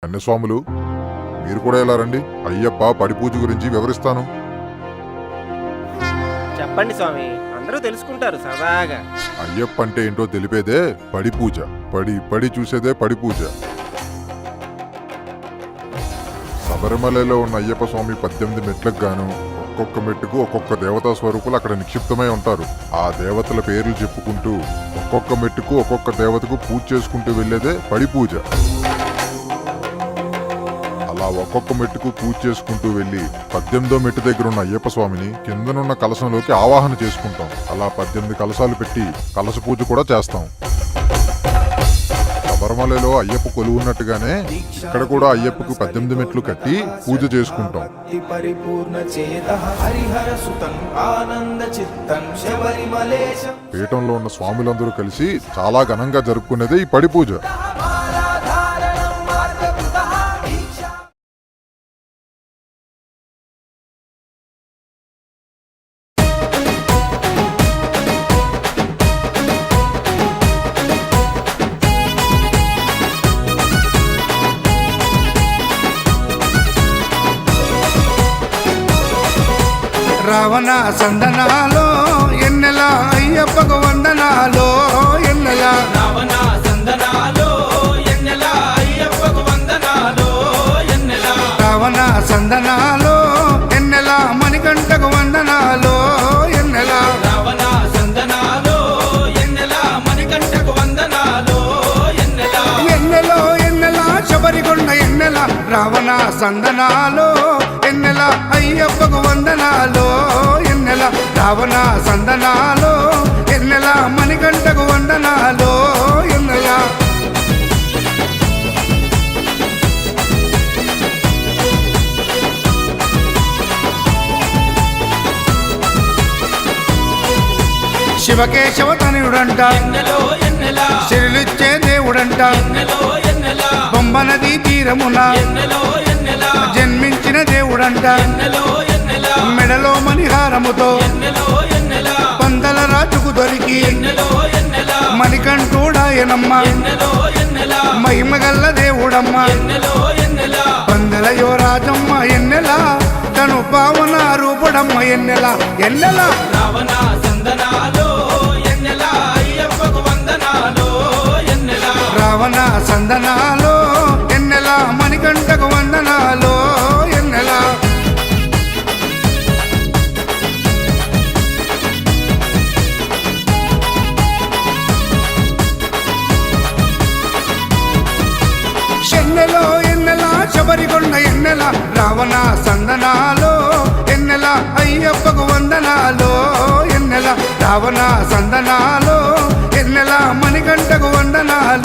కన్యస్వాములు, మీరు కూడా ఇలా రండి. అయ్యప్ప పడి పూజ గురించి వివరిస్తాను. చెప్పండి స్వామి, అందరూ తెలుసుకుంటారు సరదాగా. అయ్యప్ప అంటే ఏంటో తెలిపేదే పడి పూజ. పడి చూసేదే పడి పూజ. శబరిమలలో ఉన్న అయ్యప్ప స్వామి 18 మెట్లకు గాను ఒక్కొక్క మెట్టుకు ఒక్కొక్క దేవతా స్వరూపులు అక్కడ నిక్షిప్తమై ఉంటారు. ఆ దేవతల పేర్లు చెప్పుకుంటూ ఒక్కొక్క మెట్టుకు ఒక్కొక్క దేవతకు పూజ చేసుకుంటూ వెళ్లేదే పడి పూజ. అలా ఒక్కొక్క మెట్టుకు పూజ చేసుకుంటూ వెళ్లి 18వ మెట్టు దగ్గర ఉన్న అయ్యప్ప స్వామిని కిందనున్న కలశంలోకి ఆవాహన చేసుకుంటాం. అలా 18 కలశాలు పెట్టి కలశ పూజ కూడా చేస్తాం. శబరిమలలో అయ్యప్ప కొలువు ఉన్నట్టుగానే ఇక్కడ కూడా అయ్యప్పకు 18 మెట్లు కట్టి పూజ చేసుకుంటాం. పీఠంలో ఉన్న స్వాములందరూ కలిసి చాలా ఘనంగా జరుపుకునేదే ఈ పడి పూజ. రావణ సందనాలో ఎన్నెల అయ్యప్పకు వందనాలో ఎన్నెల రావణ సందనాలో ఎన్నెల అయ్యప్పకు వందనాలో ఎన్నెల రావణ సందనాలో ఎన్నెల మణికంఠకు వందనాలో ఎన్నెల రావణ సందనాలో ఎన్నెల మణికంఠకు వందనాలో ఎన్నెల ఎన్నెలో ఎన్నెల శబరికొండ ఎన్నెల రావణ సందనాలో ఎన్నెల అయ్యప్పకు వందనాలో ఎన్నెల రావణ సందనాలో ఎన్నెల మణికంఠకు వందనాలో ఎన్నెల శివకేశవ తనయుడంట ఎన్నెలో ఎన్నెల శిరులిచ్చే దేవుడంట ఎన్నెలో ఎన్నెల బొమ్మ నదీ తీరమున ఎన్నెలో ఎన్నెల జన్మించిన దేవుడంట ఎన్నెలో ఎన్నెల మెడలో మణిహారముతో ఎన్నెలో ఎన్నెల పందల రాజుకు దొరికి ఎన్నెలో ఎన్నెల మణికంఠుడాయనమ్మ ఎన్నెలో ఎన్నెల మహిమగల్ల దేవుడమ్మ ఎన్నెలో ఎన్నెల పందల యువరాజమ్మ ఎన్నెల తను పావన రూపుడమ్మ ఎన్నెల ఎన్నెల రావణ సందనాలో ఎన్నెల అయ్యప్పకు వందనాలో ఎన్నెల రావణ సందనాలో ఎన్నెల మణికంఠకు వందనాలో ఎన్నెల ఎన్నెలో ఎన్నెల శబరికొండ ఎన్నెల రావణ సందనాలో ఎన్నెల అయ్యప్పకు వందనాలో ఎన్నెల రావణ సందనాలో ఎన్నెల మణికంఠకు వందనాలో